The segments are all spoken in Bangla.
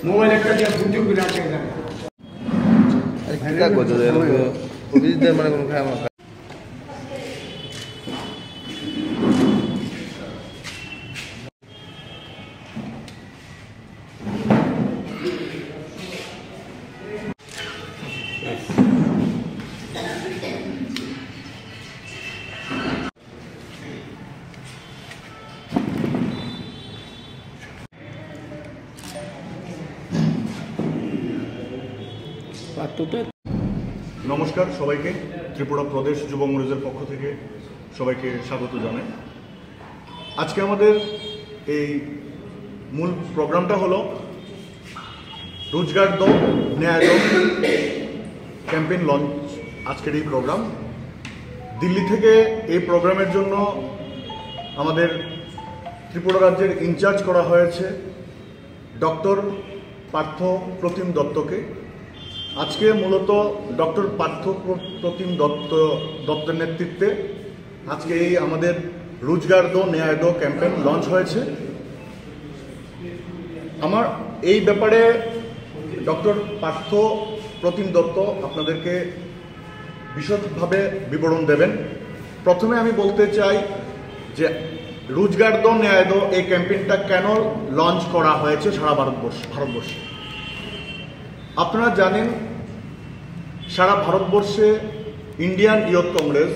মোবাইল একটা দিয়ে বুঝতে করে আসে kita kok tuh lebih dari mana pun kayak makan. নমস্কার সবাইকে, ত্রিপুরা প্রদেশ যুব কংগ্রেসের পক্ষ থেকে সবাইকে স্বাগত জানাই। আজকে আমাদের এই মূল প্রোগ্রামটা হলো রোজগার দো ন্যায় দো ক্যাম্পেইন লঞ্চ। আজকের এই প্রোগ্রাম দিল্লি থেকে এই প্রোগ্রামের জন্য আমাদের ত্রিপুরা রাজ্যের ইনচার্জ করা হয়েছে ডক্টর পার্থ প্রতিম দত্তকে। আজকে মূলত ডক্টর পার্থ প্রতিম দত্তের নেতৃত্বে আজকে এই আমাদের রোজগার দো ন্যায় দো ক্যাম্পেইন লঞ্চ হয়েছে। আমার এই ব্যাপারে ডক্টর পার্থ প্রতিম দত্ত আপনাদেরকে বিশদভাবে বিবরণ দেবেন। প্রথমে আমি বলতে চাই যে রোজগার দো ন্যায় দো এই ক্যাম্পেইনটা কেন লঞ্চ করা হয়েছে সারা ভারতবর্ষে। আপনারা জানেন সারা ভারতবর্ষে ইন্ডিয়ান ইয়ুথ কংগ্রেস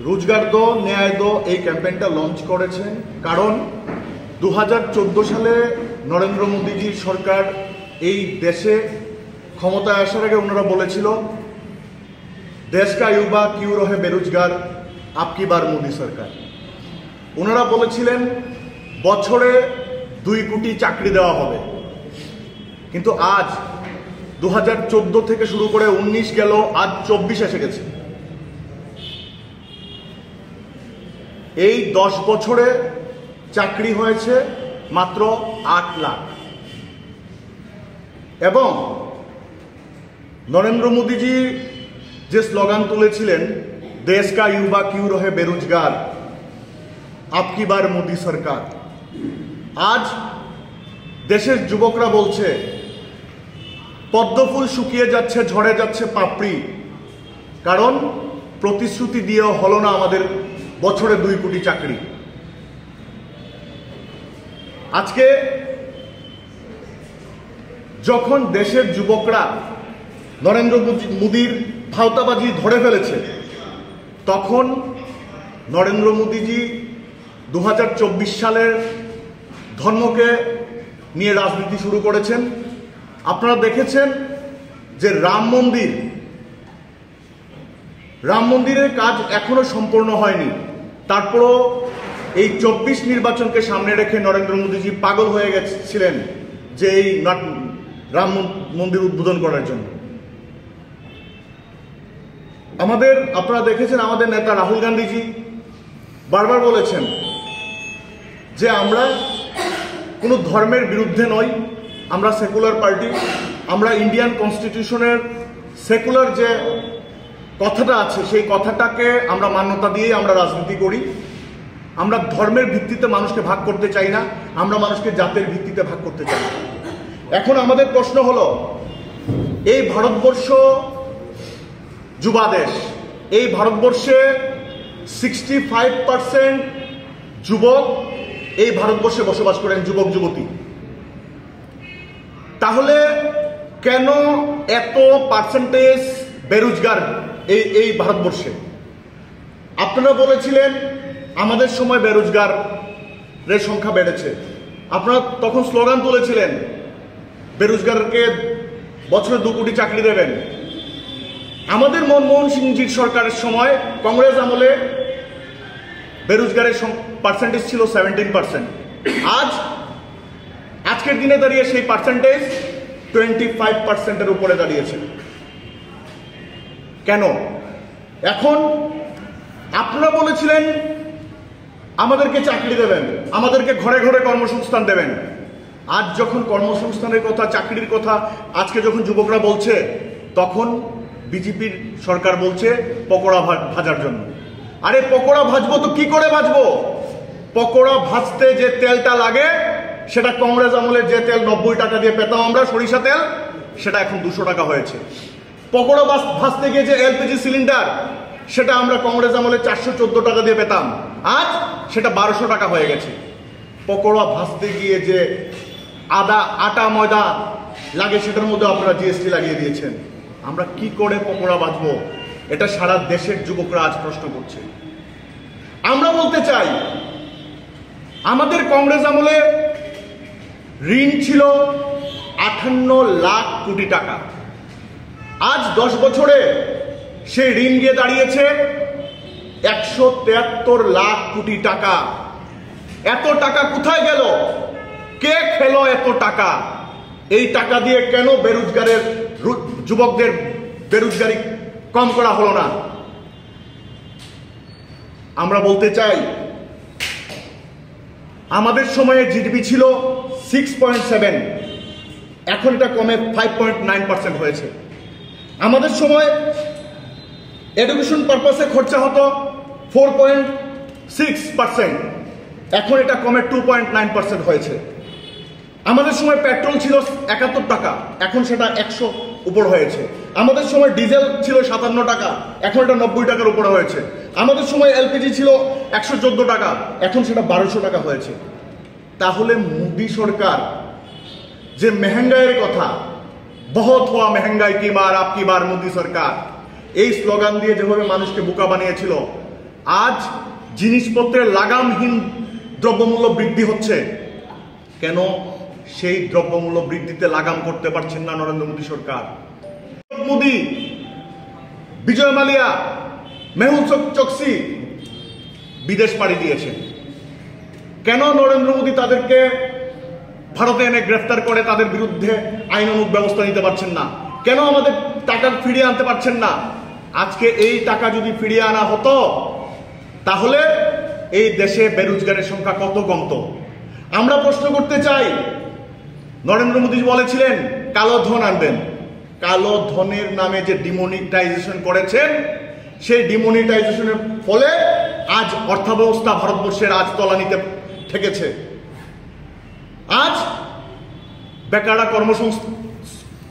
রোজগার দো ন্যায় দো এই ক্যাম্পেইনটা লঞ্চ করেছেন, কারণ 2014 সালে নরেন্দ্র মোদীজির সরকার এই দেশে ক্ষমতায় আসার আগে ওনারা বলেছিল দেশ কা युवा क्यों रहे बेरोजगार आपकी बार मोदी সরকার। ওনারা বলেছিলেন বছরে 2 কোটি চাকরি দেওয়া হবে, কিন্তু আজ 2014 থেকে শুরু করে 19 গেল, আজ 24 এসে গেছে। এই 10 বছরে চাকরি হয়েছে মাত্র 8 লাখ। এবং নরেন্দ্র মোদীজি যে স্লোগান তুলেছিলেন দেশ কা युवा क्यों रहे बेरोजगार आपकी बार मोदी সরকার, আজ দেশের যুবকরা বলছে পদ্মফুল শুকিয়ে যাচ্ছে, ঝরে যাচ্ছে পাপড়ি, কারণ প্রতিশ্রুতি দিয়েও হলো না আমাদের বছরে 2 কোটি চাকরি। আজকে যখন দেশের যুবকরা নরেন্দ্র মোদীর ভাওতাবাজি ধরে ফেলেছে, তখন নরেন্দ্র মোদীজি 2024 সালের ধর্মকে নিয়ে রাজনীতি শুরু করেছেন। আপনারা দেখেছেন যে রাম মন্দিরের কাজ এখনো সম্পূর্ণ হয়নি, তারপরও এই 24 নির্বাচনকে সামনে রেখে নরেন্দ্র মোদীজি পাগল হয়ে গেছিলেন যে এই রাম মন্দির উদ্বোধন করার জন্য। আপনারা দেখেছেন আমাদের নেতা রাহুল গান্ধীজি বারবার বলেছেন যে আমরা কোনো ধর্মের বিরুদ্ধে নই, আমরা সেকুলার পার্টি, আমরা ইন্ডিয়ান কনস্টিটিউশনের সেকুলার যে কথাটা আছে সেই কথাটাকে আমরা মান্যতা দিয়ে আমরা রাজনীতি করি। আমরা ধর্মের ভিত্তিতে মানুষকে ভাগ করতে চাই না, আমরা মানুষকে জাতের ভিত্তিতে ভাগ করতে চাই না। এখন আমাদের প্রশ্ন হলো, এই ভারতবর্ষ যুবা দেশ, এই ভারতবর্ষে 65% যুবক এই ভারতবর্ষে বসবাস করেন, যুবক যুবতী। তাহলে কেন এত পার্সেন্টেজ বেরোজগার এই ভারতবর্ষে? আপনারা বলেছিলেন আমাদের সময় বেরোজগারের সংখ্যা বেড়েছে, আপনারা তখন স্লোগান তুলেছিলেন বেরোজগারকে বছরে 2 কোটি চাকরি দেবেন। আমাদের মনমোহন সিংজির সরকারের সময় কংগ্রেস আমলে বেরোজগারের পার্সেন্টেজ ছিল 17%। আজকের দিনে দাঁড়িয়ে সেই পার্সেন্টেজ 25%-এর উপরে দাঁড়িয়েছে। কেন? এখন আপনারা বলেছিলেন আমাদেরকে চাকরি দেবেন, আমাদেরকে ঘরে ঘরে কর্মসংস্থান দেবেন। আজ যখন কর্মসংস্থানের কথা, চাকরির কথা আজকে যখন যুবকরা বলছে, তখন বিজেপির সরকার বলছে পকোড়া ভাজার জন্য। আরে পকোড়া ভাজবো তো কি করে ভাজবো? পকোড়া ভাজতে যে তেলটা লাগে সেটা কংগ্রেস আমলের যে তেল 90 টাকা দিয়ে পেতাম আমরা, সরিষা তেল, সেটা এখন 200 টাকা হয়েছে। পকোড়া ভাজতে গিয়ে যে এলপিজি সিলিন্ডার, সেটা আমরা কংগ্রেস আমলে 414 টাকা দিয়ে পেতাম, আজ সেটা 1200 টাকা হয়ে গেছে। পকোড়া ভাজতে গিয়ে যে আটা ময়দা লাগে সেটার মধ্যে আপনারা জিএসটি লাগিয়ে দিয়েছেন। আমরা কি করে পকোড়া ভাজবো? এটা সারা দেশের যুবকরা আজ প্রশ্ন করছে। আমরা বলতে চাই, আমাদের কংগ্রেস আমলে ঋণ ছিল 58 লাখ কোটি টাকা। আজ 10 বছরে সেই ঋণ গিয়ে দাঁড়িয়েছে 173 লাখ কোটি টাকা। এত টাকা কোথায় গেল? কে খেলো এত টাকা? এই টাকা দিয়ে কেন যুবকদের বেরোজগারি কম করা হলো না? আমরা বলতে চাই, আমাদের সময়ে জিডিপি ছিল 6.7, এখন এটা কমে 5.9% হয়েছে। আমাদের সময় এডুকেশন পারপাসে খরচা হতো 4.6%, এখন এটা কমে 2.9% হয়েছে। আমাদের সময় পেট্রোল ছিল 71 টাকা, এখন সেটা 100 উপর হয়েছে। আমাদের সময় ডিজেল ছিল 57 টাকা, এখন এটা 90 টাকার উপরে হয়েছে। আমাদের সময় এলপিজি ছিল 114 টাকা, এখন সেটা 1200 টাকা হয়েছে। তাহলে মোদী সরকার যে মেহেঙ্গাইয়ের কথা, বহুত হওয়া মেহেঙ্গাই কি বার আপকি বার মোদী সরকার, এই স্লোগান দিয়ে যেভাবে মানুষকে বোকা বানিয়েছিল, আজ জিনিসপত্রের লাগামহীন দ্রব্যমূল্য বৃদ্ধি হচ্ছে। কেন সেই দ্রব্যমূল্য বৃদ্ধিতে লাগাম করতে পারছেন না নরেন্দ্র মোদী সরকার? মোদী, বিজয় মালিয়া, মেহুল চোকসি বিদেশ পাড়ি দিয়েছেন। কেন নরেন্দ্র মোদী তাদেরকে ভারতে এনে গ্রেফতার করে তাদের বিরুদ্ধে আইনানুগ ব্যবস্থা নিতে পারছেন না? কেন আমাদের টাকা ফিরিয়ে আনতে পারছেন না? আজকে এই টাকা যদি ফিরিয়ে আনা হতো, তাহলে এই দেশে বেরোজগারের সংখ্যা কত কমতো? আমরা প্রশ্ন করতে চাই, নরেন্দ্র মোদী বলেছিলেন কালো ধন আনবেন। কালো ধনের নামে যে ডিমনিটাইজেশন করেছেন, সেই ডিমনিটাইজেশনের ফলে আজ অর্থব্যবস্থা ভারতবর্ষের আজ তলানিতে ঠেকেছে। আজ বেকাররা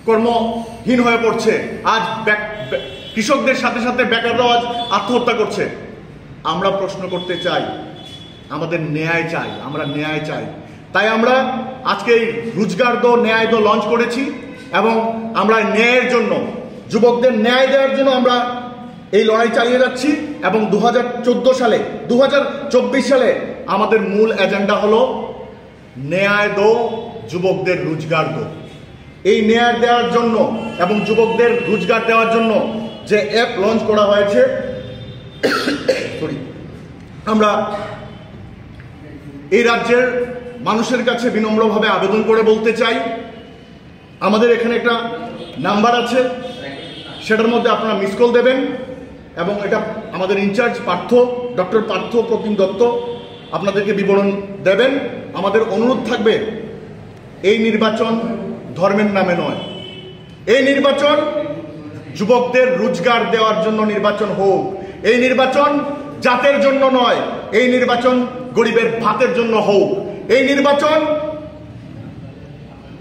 কর্মহীন হয়ে পড়ছে। আজ কৃষকদের সাথে সাথে বেকাররাও আজ আত্মহত্যা করছে। আমরা প্রশ্ন করতে চাই, আমাদের ন্যায় চাই, আমরা ন্যায় চাই। তাই আমরা আজকে এই রোজগার দো ন্যায় দো লঞ্চ করেছি এবং আমরা ন্যায়ের জন্য, যুবকদের ন্যায় দেওয়ার জন্য আমরা এই লড়াই চালিয়ে যাচ্ছি। এবং 2024 সালে আমাদের মূল এজেন্ডা হলো ন্যায় দো, যুবকদের রোজগার দো। এই ন্যায় দেওয়ার জন্য এবং যুবকদের রোজগার দেওয়ার জন্য যে অ্যাপ লঞ্চ করা হয়েছে, আমরা এই রাজ্যের মানুষের কাছে বিনম্রভাবে আবেদন করে বলতে চাই, আমাদের এখানে একটা নাম্বার আছে, সেটার মধ্যে আপনারা মিস কল দেবেন এবং এটা আমাদের ইনচার্জ ডক্টর পার্থ প্রতিম দত্ত আপনাদেরকে বিবরণ দেবেন। আমাদের অনুরোধ থাকবে, এই নির্বাচন ধর্মের নামে নয়, এই নির্বাচন যুবকদের রোজগার দেওয়ার জন্য নির্বাচন হোক। এই নির্বাচন জাতের জন্য নয়, এই নির্বাচন গরিবের ভাতের জন্য হোক। এই নির্বাচন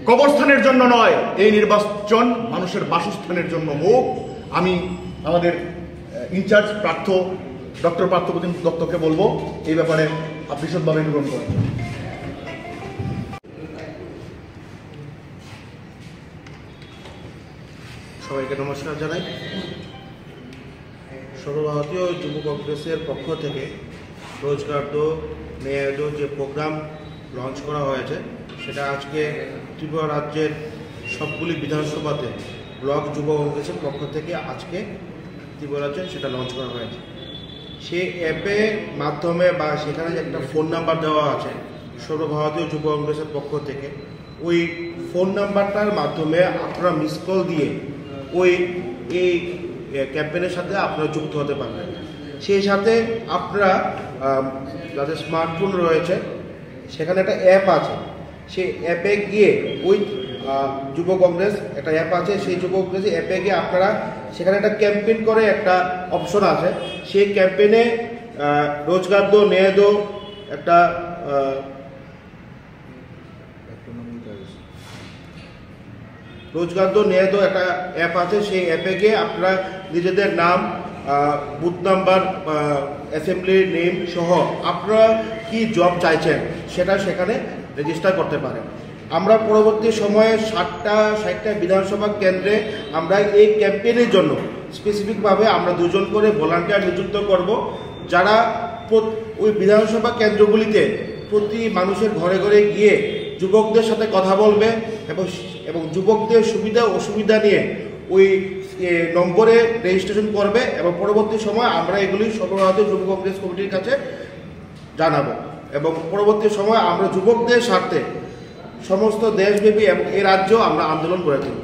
কবরস্থানের জন্য নয়, এই নির্বাচন মানুষের বাসস্থানের জন্য হোক। আমি আমাদের ইনচার্জ ডক্টর পার্থ প্রতিম দত্তকে বলবো এই ব্যাপারে বিশদভাবে নিরূপণ করতে। সবাইকে নমস্কার জানাই। সর্বভারতীয় যুব কংগ্রেসের পক্ষ থেকে রোজগার দো ন্যায় দো যে প্রোগ্রাম লঞ্চ করা হয়েছে, সেটা আজকে ত্রিপুরা রাজ্যের সবগুলি বিধানসভাতে ব্লক যুব কংগ্রেসের পক্ষ থেকে আজকে ত্রিপুরা রাজ্যে সেটা লঞ্চ করা হয়েছে। সেই অ্যাপের মাধ্যমে বা সেখানে যে একটা ফোন নাম্বার দেওয়া আছে সর্বভারতীয় যুব কংগ্রেসের পক্ষ থেকে, ওই ফোন নাম্বারটার মাধ্যমে আপনারা মিস কল দিয়ে এই ক্যাম্পেইনের সাথে আপনারা যুক্ত হতে পারবেন। সেই সাথে আপনারা যাদের স্মার্টফোন রয়েছে, সেখানে একটা অ্যাপ আছে, সেই অ্যাপে গিয়ে ওই যুব কংগ্রেস একটা অ্যাপ আছে, সেই যুব কংগ্রেসের অ্যাপে গিয়ে আপনারা সেখানে একটা ক্যাম্পেইন করে একটা অপশন আছে, সেই ক্যাম্পেইনে রোজগার দো ন্যায় দো একটা রোজগার দো ন্যায় দো একটা অ্যাপ আছে, সেই অ্যাপে গিয়ে আপনারা নিজেদের নাম, বুথ নাম্বার, অ্যাসেম্বলি নেম সহ আপনারা কি জব চাইছেন সেটা সেখানে রেজিস্টার করতে পারেন। আমরা পরবর্তী সময়ে 60টা বিধানসভা কেন্দ্রে আমরা এই ক্যাম্পেইনের জন্য স্পেসিফিকভাবে আমরা 2 জন করে ভলান্টিয়ার নিযুক্ত করব, যারা ওই বিধানসভা কেন্দ্রগুলিতে প্রতি মানুষের ঘরে ঘরে গিয়ে যুবকদের সাথে কথা বলবে এবং যুবকদের সুবিধা অসুবিধা নিয়ে ওই নম্বরে রেজিস্ট্রেশন করবে এবং পরবর্তী সময় আমরা এগুলি সর্বভারতীয় যুব কংগ্রেস কমিটির কাছে জানাবো এবং পরবর্তী সময় আমরা যুবকদের স্বার্থে সমস্ত দেশব্যাপী এবং এই রাজ্য আমরা আন্দোলন করে তুলব।